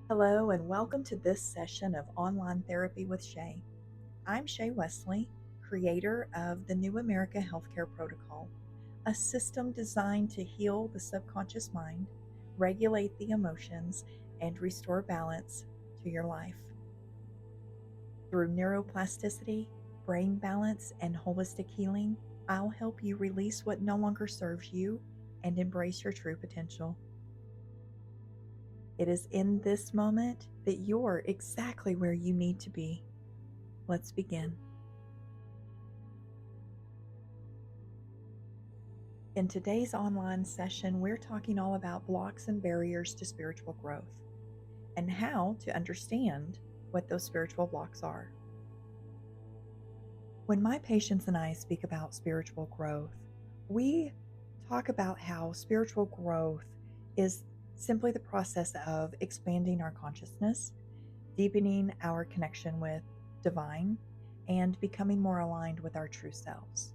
Hello, and welcome to this session of Online Therapy with Shay. I'm Shay Wesley, creator of the New America Healthcare Protocol, a system designed to heal the subconscious mind, regulate the emotions, and restore balance to your life. Through neuroplasticity, brain balance, and holistic healing, I'll help you release what no longer serves you and embrace your true potential. It is in this moment that you're exactly where you need to be. Let's begin. In today's online session, we're talking all about blocks and barriers to spiritual growth and how to understand what those spiritual blocks are. When my patients and I speak about spiritual growth, we talk about how spiritual growth is simply the process of expanding our consciousness, deepening our connection with divine, and becoming more aligned with our true selves.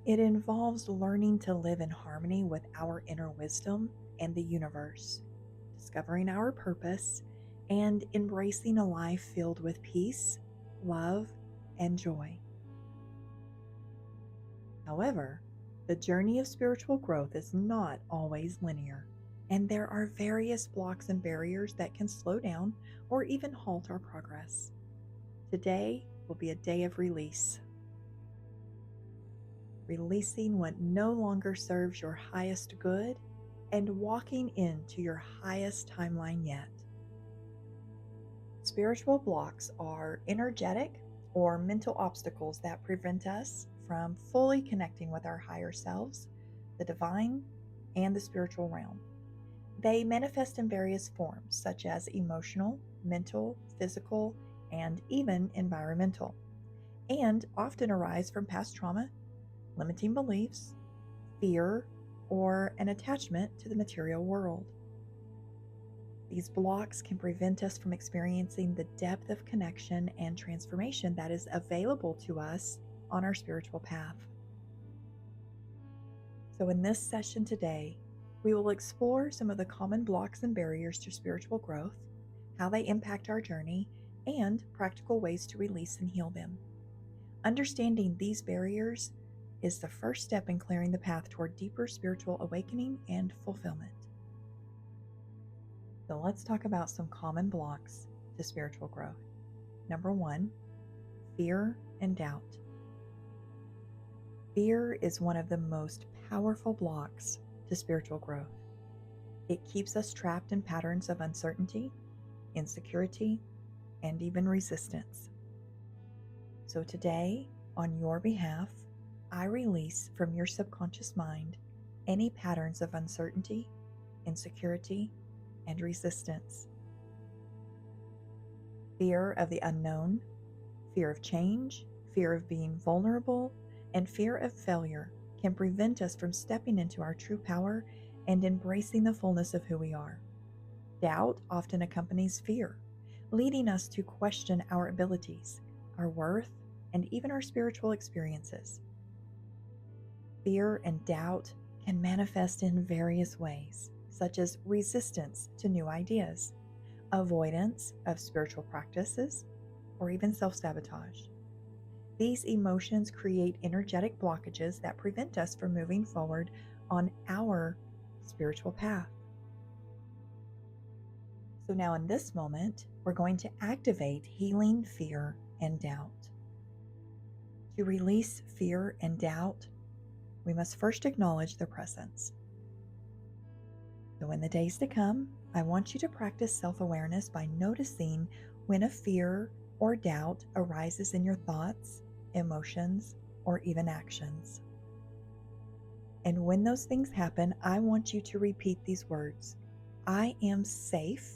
It involves learning to live in harmony with our inner wisdom and the universe, discovering our purpose, and embracing a life filled with peace, love, and joy. However, the journey of spiritual growth is not always linear, and there are various blocks and barriers that can slow down or even halt our progress. Today will be a day of release. Releasing what no longer serves your highest good and walking into your highest timeline yet. Spiritual blocks are energetic or mental obstacles that prevent us from fully connecting with our higher selves, the divine, and the spiritual realm. They manifest in various forms, such as emotional, mental, physical, and even environmental, and often arise from past trauma, limiting beliefs, fear, or an attachment to the material world. These blocks can prevent us from experiencing the depth of connection and transformation that is available to us on our spiritual path. So, in this session today, we will explore some of the common blocks and barriers to spiritual growth, how they impact our journey, and practical ways to release and heal them. Understanding these barriers is the first step in clearing the path toward deeper spiritual awakening and fulfillment. So let's talk about some common blocks to spiritual growth. Number 1, fear and doubt. Fear is one of the most powerful blocks to spiritual growth. It keeps us trapped in patterns of uncertainty, insecurity, and even resistance. So today, on your behalf, I release from your subconscious mind any patterns of uncertainty, insecurity, and resistance. Fear of the unknown, fear of change, fear of being vulnerable, and fear of failure can prevent us from stepping into our true power and embracing the fullness of who we are. Doubt often accompanies fear, leading us to question our abilities, our worth, and even our spiritual experiences. Fear and doubt can manifest in various ways, such as resistance to new ideas, avoidance of spiritual practices, or even self-sabotage. These emotions create energetic blockages that prevent us from moving forward on our spiritual path. So now in this moment, we're going to activate healing fear and doubt. To release fear and doubt, we must first acknowledge their presence. So in the days to come, I want you to practice self-awareness by noticing when a fear or doubt arises in your thoughts, emotions, or even actions. And when those things happen, I want you to repeat these words. I am safe.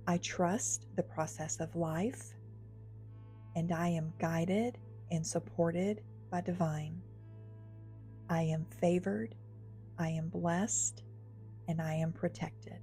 I trust the process of life. And I am guided and supported by divine. I am favored, I am blessed, and I am protected.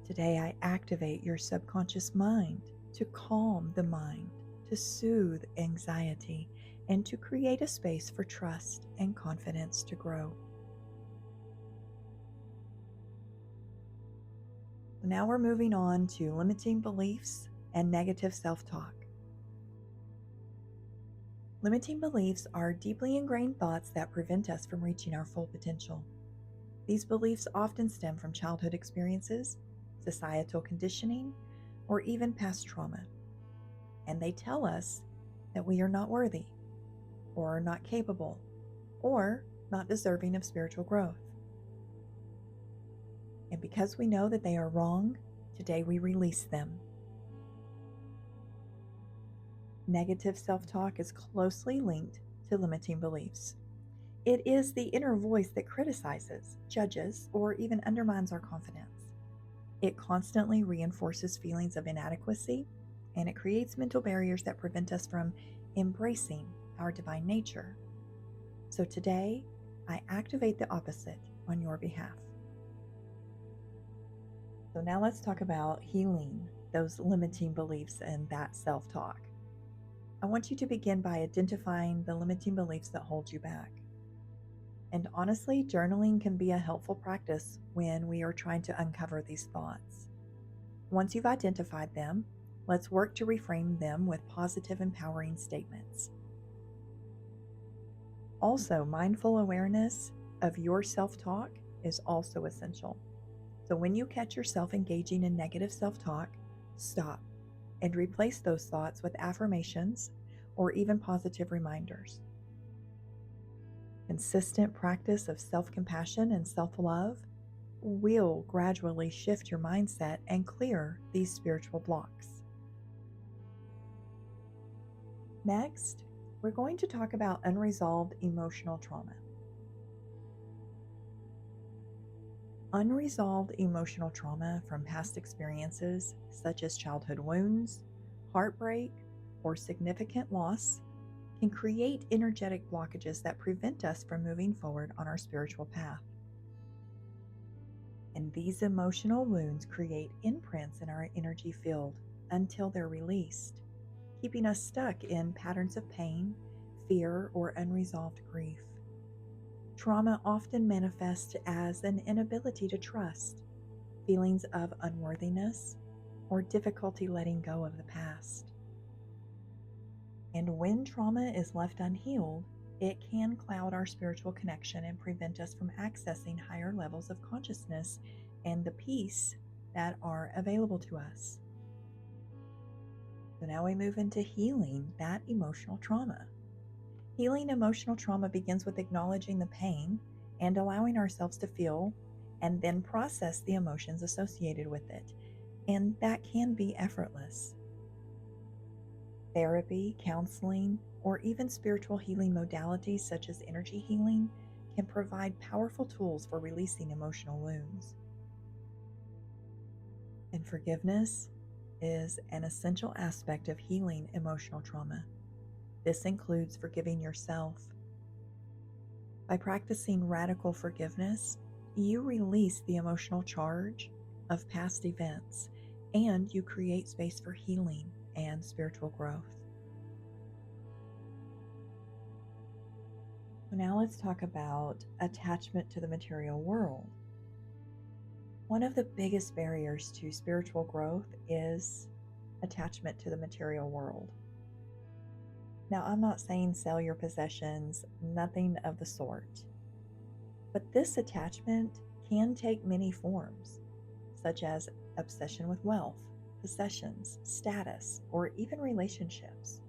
Today I activate your subconscious mind to calm the mind, to soothe anxiety, and to create a space for trust and confidence to grow. Now we're moving on to limiting beliefs and negative self-talk. Limiting beliefs are deeply ingrained thoughts that prevent us from reaching our full potential. These beliefs often stem from childhood experiences, societal conditioning, or even past trauma. And they tell us that we are not worthy, or not capable, or not deserving of spiritual growth. And because we know that they are wrong, today we release them. Negative self-talk is closely linked to limiting beliefs. It is the inner voice that criticizes, judges, or even undermines our confidence. It constantly reinforces feelings of inadequacy, and it creates mental barriers that prevent us from embracing our divine nature. So today, I activate the opposite on your behalf. So now let's talk about healing those limiting beliefs and that self-talk. I want you to begin by identifying the limiting beliefs that hold you back. And honestly, journaling can be a helpful practice when we are trying to uncover these thoughts. Once you've identified them, let's work to reframe them with positive, empowering statements. Also, mindful awareness of your self-talk is also essential. So when you catch yourself engaging in negative self-talk, stop and replace those thoughts with affirmations or even positive reminders. Consistent practice of self-compassion and self-love will gradually shift your mindset and clear these spiritual blocks. Next, we're going to talk about unresolved emotional trauma. Unresolved emotional trauma from past experiences, such as childhood wounds, heartbreak, or significant loss, can create energetic blockages that prevent us from moving forward on our spiritual path. And these emotional wounds create imprints in our energy field until they're released, keeping us stuck in patterns of pain, fear, or unresolved grief. Trauma often manifests as an inability to trust, feelings of unworthiness, or difficulty letting go of the past. And when trauma is left unhealed, it can cloud our spiritual connection and prevent us from accessing higher levels of consciousness and the peace that are available to us. So now we move into healing that emotional trauma. Healing emotional trauma begins with acknowledging the pain and allowing ourselves to feel and then process the emotions associated with it. And that can be effortless. Therapy, counseling, or even spiritual healing modalities such as energy healing can provide powerful tools for releasing emotional wounds. And forgiveness is an essential aspect of healing emotional trauma. This includes forgiving yourself. By practicing radical forgiveness, you release the emotional charge of past events and you create space for healing and spiritual growth. So now let's talk about attachment to the material world. One of the biggest barriers to spiritual growth is attachment to the material world. Now, I'm not saying sell your possessions, nothing of the sort. But this attachment can take many forms, such as obsession with wealth, possessions, status, or even relationships.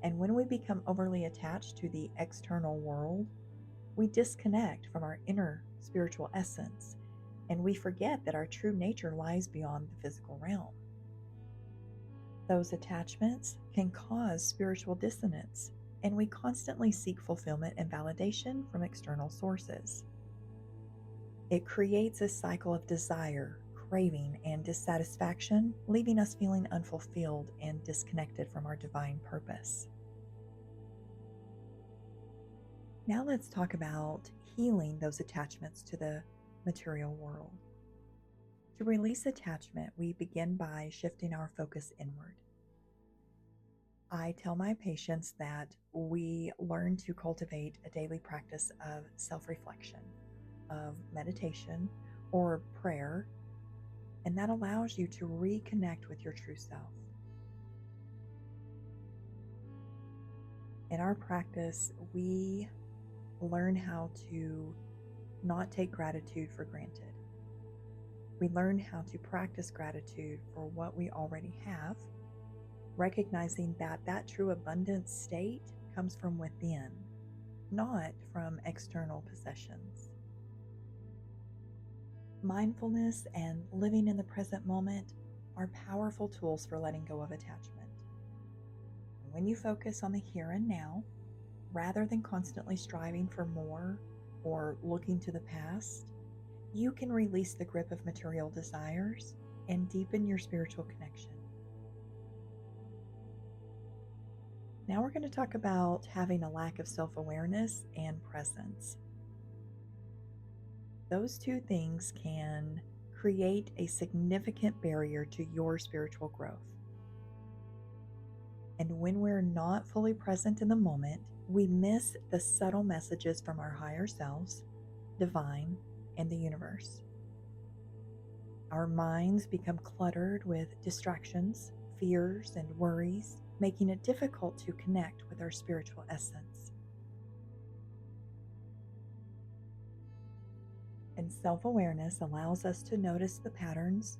And when we become overly attached to the external world, we disconnect from our inner spiritual essence, and we forget that our true nature lies beyond the physical realm. Those attachments can cause spiritual dissonance, and we constantly seek fulfillment and validation from external sources. It creates a cycle of desire, craving, and dissatisfaction, leaving us feeling unfulfilled and disconnected from our divine purpose. Now let's talk about healing those attachments to the material world. To release attachment, we begin by shifting our focus inward. I tell my patients that we learn to cultivate a daily practice of self-reflection, of meditation or prayer, and that allows you to reconnect with your true self. In our practice, we learn how to not take gratitude for granted. We learn how to practice gratitude for what we already have, recognizing that that true abundant state comes from within, not from external possessions. Mindfulness and living in the present moment are powerful tools for letting go of attachment. When you focus on the here and now, rather than constantly striving for more or looking to the past, you can release the grip of material desires and deepen your spiritual connection. Now we're going to talk about having a lack of self-awareness and presence. Those two things can create a significant barrier to your spiritual growth. And when we're not fully present in the moment, we miss the subtle messages from our higher selves, divine, and the universe. Our minds become cluttered with distractions, fears, and worries, making it difficult to connect with our spiritual essence. And self-awareness allows us to notice the patterns,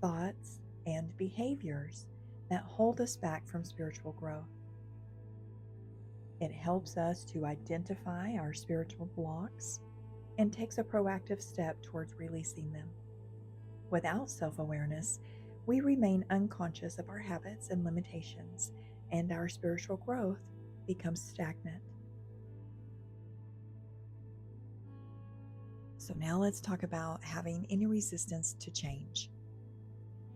thoughts, and behaviors that hold us back from spiritual growth. It helps us to identify our spiritual blocks and takes a proactive step towards releasing them. Without self-awareness, we remain unconscious of our habits and limitations, and our spiritual growth becomes stagnant. So now let's talk about having any resistance to change.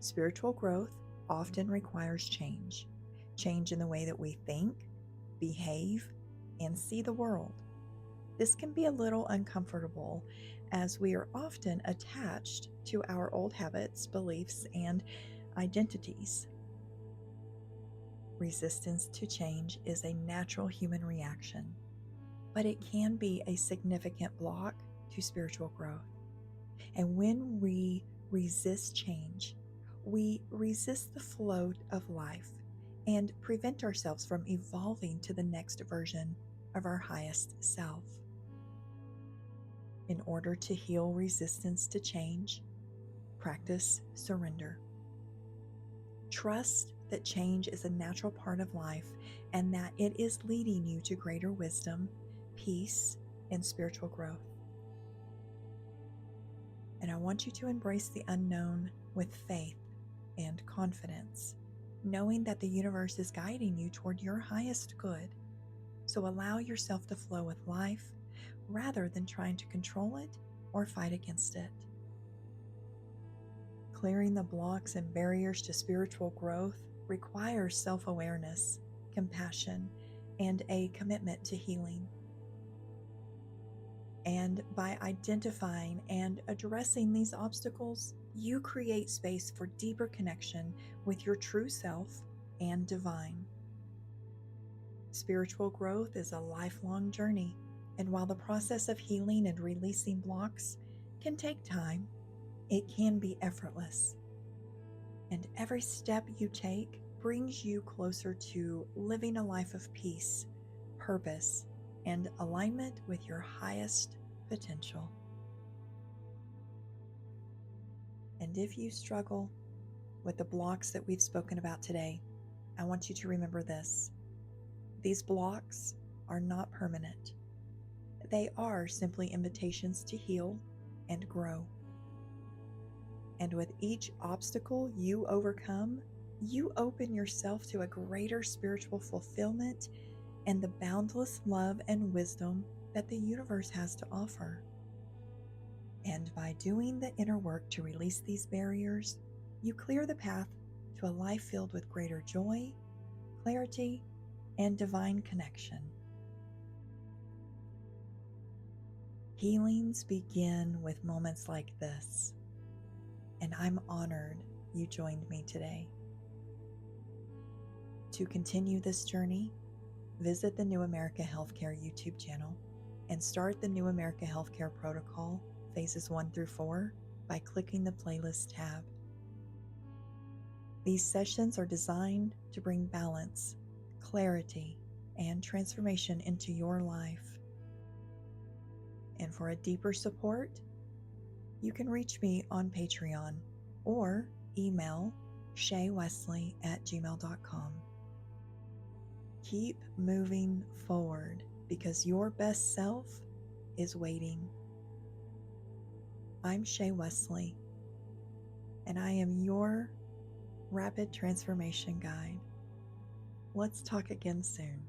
Spiritual growth often requires change. Change in the way that we think, behave, and see the world. This can be a little uncomfortable as we are often attached to our old habits, beliefs, and identities. Resistance to change is a natural human reaction, but it can be a significant block to spiritual growth. And when we resist change, we resist the flow of life and prevent ourselves from evolving to the next version of our highest self. In order to heal resistance to change, practice surrender. Trust that change is a natural part of life and that it is leading you to greater wisdom, peace, and spiritual growth. And I want you to embrace the unknown with faith and confidence, knowing that the universe is guiding you toward your highest good. So allow yourself to flow with life rather than trying to control it or fight against it. Clearing the blocks and barriers to spiritual growth requires self-awareness, compassion, and a commitment to healing. And by identifying and addressing these obstacles, you create space for deeper connection with your true self and divine. Spiritual growth is a lifelong journey, and while the process of healing and releasing blocks can take time, it can be effortless. And every step you take brings you closer to living a life of peace, purpose, and alignment with your highest potential. And if you struggle with the blocks that we've spoken about today, I want you to remember this. These blocks are not permanent. They are simply invitations to heal and grow. And with each obstacle you overcome, you open yourself to a greater spiritual fulfillment and the boundless love and wisdom that the universe has to offer. And by doing the inner work to release these barriers, you clear the path to a life filled with greater joy, clarity, and divine connection. Healings begin with moments like this, and I'm honored you joined me today. To continue this journey, visit the New America Healthcare YouTube channel and start the New America Healthcare Protocol Phases 1 through 4 by clicking the playlist tab. These sessions are designed to bring balance, clarity, and transformation into your life. And for a deeper support, you can reach me on Patreon or email shaywesley@gmail.com. Keep moving forward because your best self is waiting. I'm Shay Wesley, and I am your rapid transformation guide. Let's talk again soon.